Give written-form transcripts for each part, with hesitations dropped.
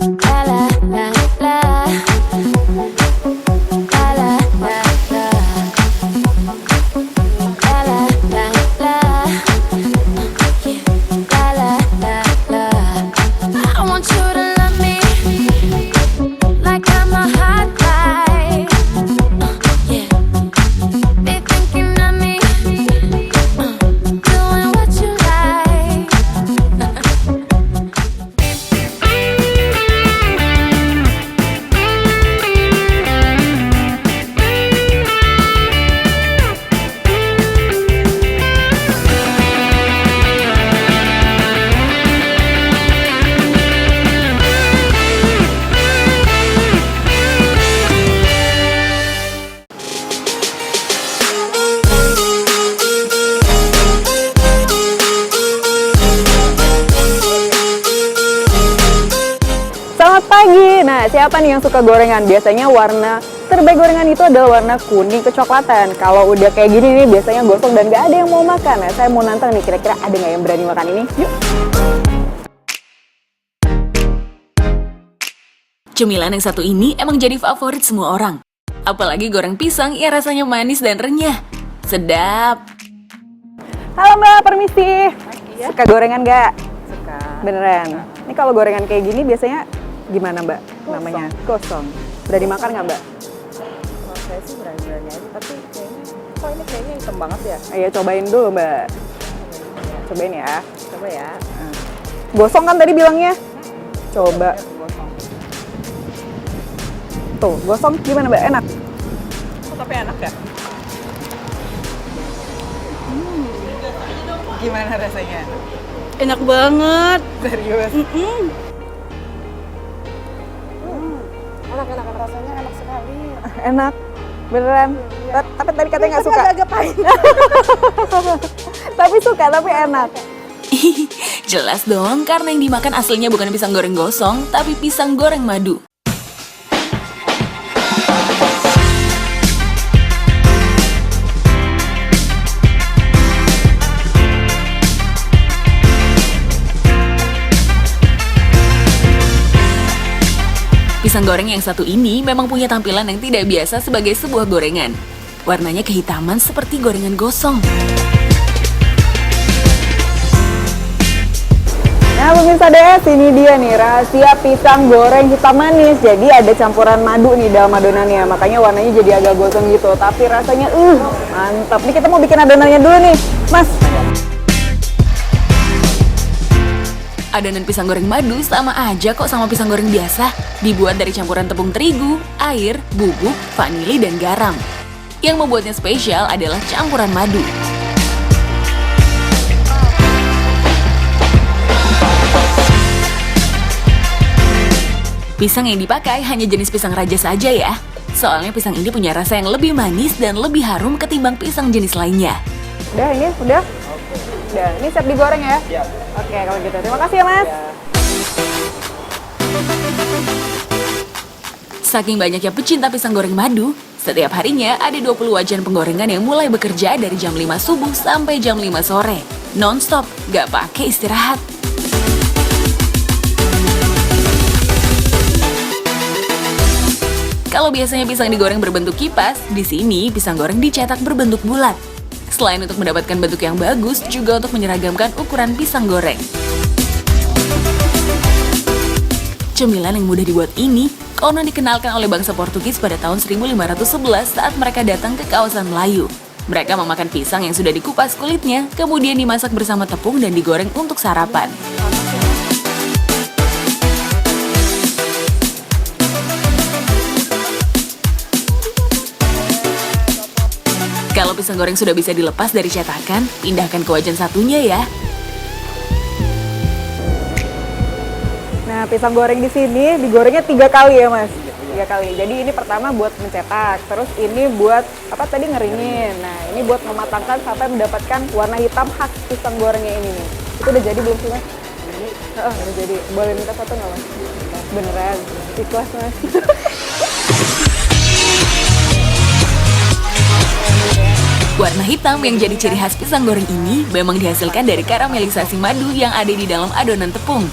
La la la la. La la la la. La la la la. Yeah. La la la la. I want you to love me like I'm a hot light. Yeah. Be thinking of me, doing what you like. Selamat pagi. Nah, siapa nih yang suka gorengan? Biasanya warna terbaik gorengan itu adalah warna kuning kecoklatan. Kalau udah kayak gini nih, biasanya gosong dan gak ada yang mau makan. Nah, saya mau nantang nih, kira-kira ada nggak yang berani makan ini? Yuk. Cemilan yang satu ini emang jadi favorit semua orang. Apalagi goreng pisang yang rasanya manis dan renyah. Sedap. Halo Mbak, permisi. Suka gorengan nggak? Suka. Beneran. Ini kalau gorengan kayak gini biasanya gimana Mbak? Namanya gosong. Berani makan nggak Mbak? Kalau saya sih berani-berani aja, tapi kayaknya kok ini kayaknya hitam banget ya. Ayo cobain dulu Mbak. Cobain ya. Coba ya. Gosong kan tadi bilangnya? Coba. Gosong. Tuh, gosong gimana Mbak? Enak? Oh, tapi enak ya? Gimana rasanya? Enak banget. Serius? Enak rasanya enak sekali. Enak. Beneran. Tapi tadi katanya nggak suka. Agak pahit. Tapi suka, tapi enak. Jelas dong, karena yang dimakan aslinya bukan pisang goreng gosong, tapi pisang goreng madu. Pisang goreng yang satu ini memang punya tampilan yang tidak biasa sebagai sebuah gorengan. Warnanya kehitaman seperti gorengan gosong. Nah pemirsa DS, ini dia nih rahasia pisang goreng hitam manis. Jadi ada campuran madu nih dalam adonannya, makanya warnanya jadi agak gosong gitu. Tapi rasanya mantap. Nih kita mau bikin adonannya dulu nih, Mas. Adonan pisang goreng madu sama aja kok sama pisang goreng biasa. Dibuat dari campuran tepung terigu, air, bubuk, vanili, dan garam. Yang membuatnya spesial adalah campuran madu. Pisang yang dipakai hanya jenis pisang raja saja ya. Soalnya pisang ini punya rasa yang lebih manis dan lebih harum ketimbang pisang jenis lainnya. Udah ini, udah? Udah, ini siap digoreng ya? Iya. Oke, kalau gitu. Terima kasih ya, Mas. Saking banyaknya pecinta pisang goreng madu, setiap harinya ada 20 wajan penggorengan yang mulai bekerja dari jam 5 subuh sampai jam 5 sore. Non-stop, gak pakai istirahat. Kalau biasanya pisang digoreng berbentuk kipas, di sini pisang goreng dicetak berbentuk bulat. Selain untuk mendapatkan bentuk yang bagus, juga untuk menyeragamkan ukuran pisang goreng. Cemilan yang mudah dibuat ini konon dikenalkan oleh bangsa Portugis pada tahun 1511 saat mereka datang ke kawasan Melayu. Mereka memakan pisang yang sudah dikupas kulitnya, kemudian dimasak bersama tepung dan digoreng untuk sarapan. Kalau pisang goreng sudah bisa dilepas dari cetakan, pindahkan ke wajan satunya ya. Nah, pisang goreng di sini digorengnya 3 kali ya, Mas? 3 kali. Jadi ini pertama buat mencetak, terus ini buat apa tadi ngeringin. Nah, ini buat mematangkan sampai mendapatkan warna hitam khas pisang gorengnya ini nih. Itu udah jadi belum sih, Mas? Udah jadi. Boleh minta satu nggak, Mas? Beneran. Ikhlas, Mas. Warna hitam yang jadi ciri khas pisang goreng ini memang dihasilkan dari karamelisasi madu yang ada di dalam adonan tepung.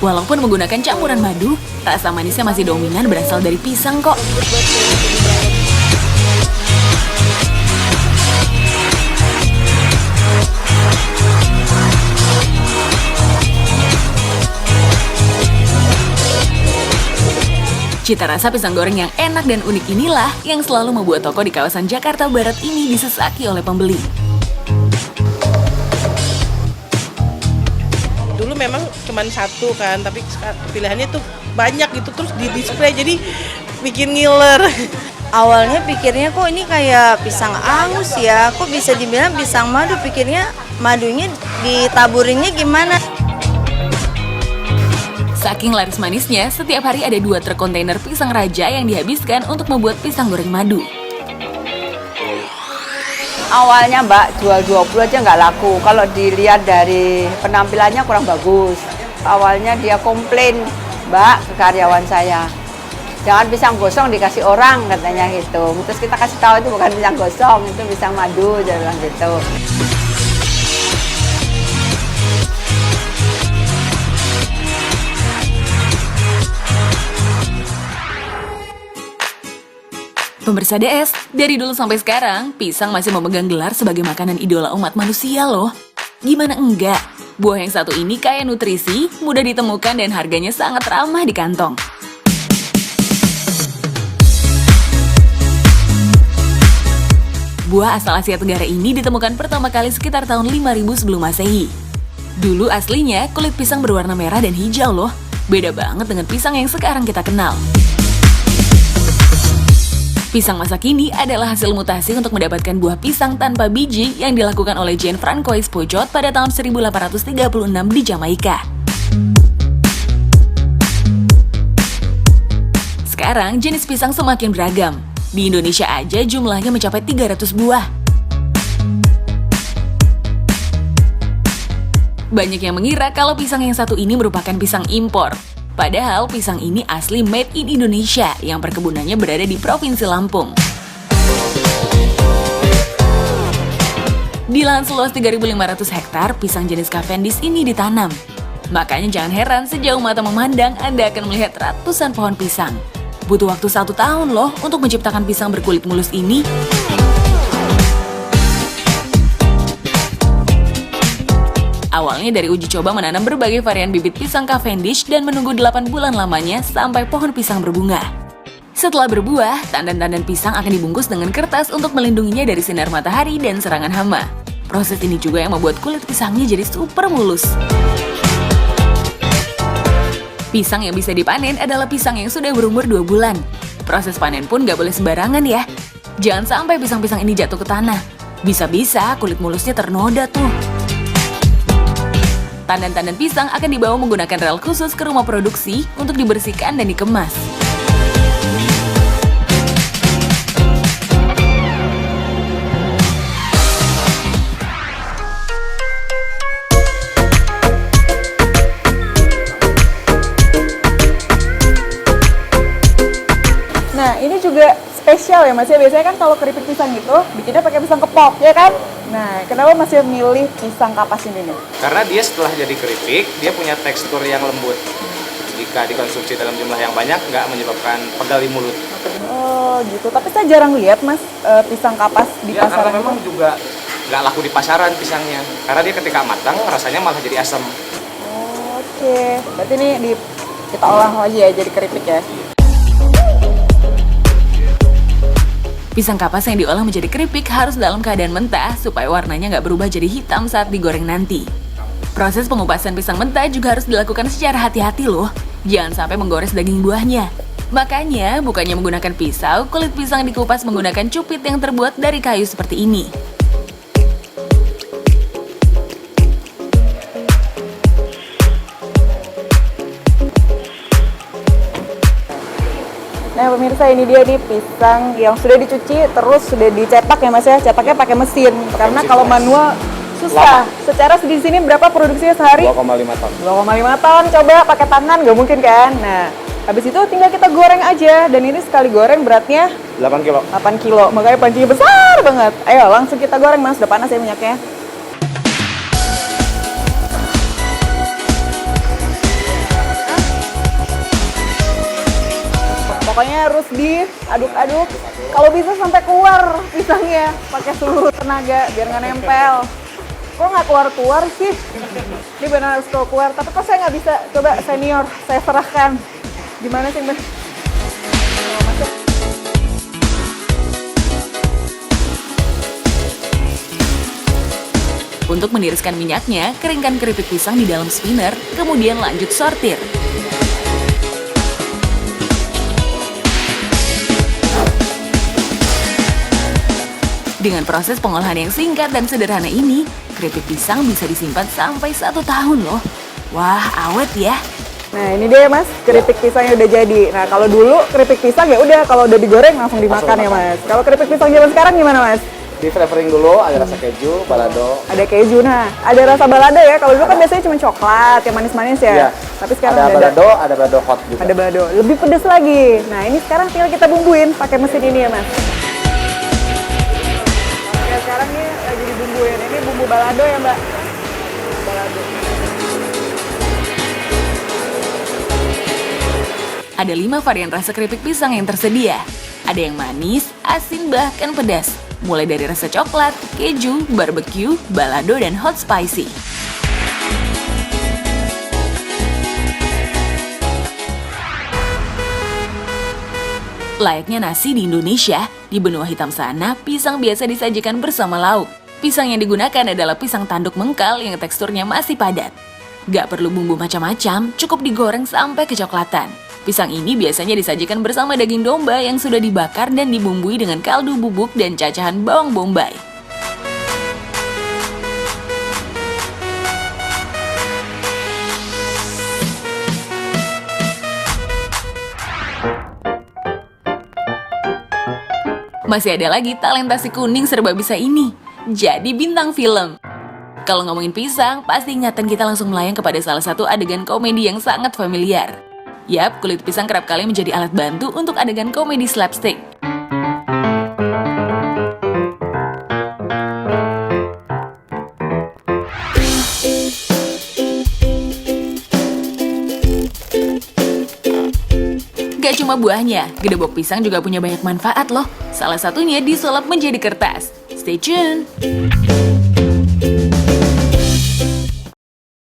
Walaupun menggunakan campuran madu, rasa manisnya masih dominan berasal dari pisang kok. Cita rasa pisang goreng yang enak dan unik inilah yang selalu membuat toko di kawasan Jakarta Barat ini disesaki oleh pembeli. Dulu memang cuma satu kan, tapi pilihannya tuh banyak gitu, terus di display jadi bikin ngiler. Awalnya pikirnya kok ini kayak pisang angus ya, kok bisa dibilang pisang madu, pikirnya madunya ditaburinnya gimana. Saking laris manisnya, setiap hari ada 2 truk kontainer pisang raja yang dihabiskan untuk membuat pisang goreng madu. Awalnya Mbak jual 20 aja nggak laku. Kalau dilihat dari penampilannya kurang bagus. Awalnya dia komplain, Mbak, ke karyawan saya. Jangan pisang gosong dikasih orang katanya gitu. Terus kita kasih tahu itu bukan pisang gosong, itu pisang madu, dia bilang gitu. Pemirsa DS, dari dulu sampai sekarang, pisang masih memegang gelar sebagai makanan idola umat manusia loh. Gimana enggak? Buah yang satu ini kaya nutrisi, mudah ditemukan dan harganya sangat ramah di kantong. Buah asal Asia Tenggara ini ditemukan pertama kali sekitar tahun 5000 sebelum Masehi. Dulu aslinya kulit pisang berwarna merah dan hijau loh. Beda banget dengan pisang yang sekarang kita kenal. Pisang masa kini adalah hasil mutasi untuk mendapatkan buah pisang tanpa biji yang dilakukan oleh Jean-Francois Peugeot pada tahun 1836 di Jamaika. Sekarang jenis pisang semakin beragam. Di Indonesia aja jumlahnya mencapai 300 buah. Banyak yang mengira kalau pisang yang satu ini merupakan pisang impor. Padahal pisang ini asli made in Indonesia yang perkebunannya berada di Provinsi Lampung. Di lahan seluas 3.500 hektar, pisang jenis Cavendish ini ditanam. Makanya jangan heran sejauh mata memandang Anda akan melihat ratusan pohon pisang. Butuh waktu 1 tahun loh untuk menciptakan pisang berkulit mulus ini. Awalnya dari uji coba menanam berbagai varian bibit pisang Cavendish dan menunggu 8 bulan lamanya sampai pohon pisang berbunga. Setelah berbuah, tandan-tandan pisang akan dibungkus dengan kertas untuk melindunginya dari sinar matahari dan serangan hama. Proses ini juga yang membuat kulit pisangnya jadi super mulus. Pisang yang bisa dipanen adalah pisang yang sudah berumur 2 bulan. Proses panen pun gak boleh sembarangan ya. Jangan sampai pisang-pisang ini jatuh ke tanah. Bisa-bisa kulit mulusnya ternoda tuh. Tandan-tandan pisang akan dibawa menggunakan rel khusus ke rumah produksi untuk dibersihkan dan dikemas. Nah, ini juga spesial ya Mas ya. Biasanya kan kalau keripik pisang itu bikinnya pakai pisang kepok, ya kan? Nah, kenapa Mas ya milih pisang kapas ini nih? Karena dia setelah jadi keripik, dia punya tekstur yang lembut. Jika dikonsumsi dalam jumlah yang banyak, nggak menyebabkan pegal di mulut. Oh gitu, tapi saya jarang lihat Mas pisang kapas di Ya, pasaran. karena memang juga nggak laku di pasaran pisangnya. Karena dia ketika matang, rasanya malah jadi asam. Oke, berarti ini kita olah lagi ya jadi keripik ya? Pisang kapas yang diolah menjadi keripik harus dalam keadaan mentah supaya warnanya nggak berubah jadi hitam saat digoreng nanti. Proses pengupasan pisang mentah juga harus dilakukan secara hati-hati loh. Jangan sampai menggores daging buahnya. Makanya, bukannya menggunakan pisau, kulit pisang dikupas menggunakan cupit yang terbuat dari kayu seperti ini. Nah pemirsa, ini dia nih pisang yang sudah dicuci terus sudah dicetak ya Mas ya. Cetaknya pakai mesin karena kalau manual susah. Secara di sini berapa produksinya sehari? 2,5 ton. 2,5 ton. Coba pakai tangan nggak mungkin kan? Nah habis itu tinggal kita goreng aja dan ini sekali goreng beratnya 8 kilo. 8 kilo. Makanya pancinya besar banget. Ayo langsung kita goreng Mas. Udah panas ya minyaknya. Pokoknya harus diaduk-aduk. Kalau bisa sampai keluar pisangnya, pakai seluruh tenaga biar nggak nempel. Kok nggak keluar-keluar sih? Ini benar harus keluar. Tapi kok saya nggak bisa? Coba senior, saya serahkan. Gimana sih, Mbak? Untuk meniriskan minyaknya, keringkan keripik pisang di dalam spinner, kemudian lanjut sortir. Dengan proses pengolahan yang singkat dan sederhana ini, keripik pisang bisa disimpan sampai 1 tahun loh. Wah, awet ya. Nah ini dia Mas, keripik pisangnya udah jadi. Nah kalau dulu keripik pisang ya udah kalau udah digoreng langsung dimakan ya Mas. Kalau keripik pisang zaman sekarang gimana Mas? Di flavoring dulu, ada rasa keju, balado. Ada keju, nah ada rasa balado ya. Kalau dulu kan biasanya cuma coklat, yang manis-manis ya. Iya. Tapi sekarang ada balado hot juga. ada balado, lebih pedas lagi. Nah ini sekarang tinggal kita bumbuin pakai mesin ini ya Mas. Oke sekarang nih lagi dibumbuin. Ini bumbu balado ya Mbak. Balado. Ada 5 varian rasa keripik pisang yang tersedia. Ada yang manis, asin, bahkan pedas. Mulai dari rasa coklat, keju, barbecue, balado, dan hot spicy. Layaknya nasi di Indonesia, di benua hitam sana, pisang biasa disajikan bersama lauk. Pisang yang digunakan adalah pisang tanduk mengkal yang teksturnya masih padat. Gak perlu bumbu macam-macam, cukup digoreng sampai kecoklatan. Pisang ini biasanya disajikan bersama daging domba yang sudah dibakar dan dibumbui dengan kaldu bubuk dan cacahan bawang bombay. Masih ada lagi talenta si kuning serba bisa ini, jadi bintang film. Kalau ngomongin pisang, pasti ingatan kita langsung melayang kepada salah satu adegan komedi yang sangat familiar. Yap, kulit pisang kerap kali menjadi alat bantu untuk adegan komedi slapstick. Gak cuma buahnya, gedebok pisang juga punya banyak manfaat loh. Salah satunya disulap menjadi kertas. Stay tune!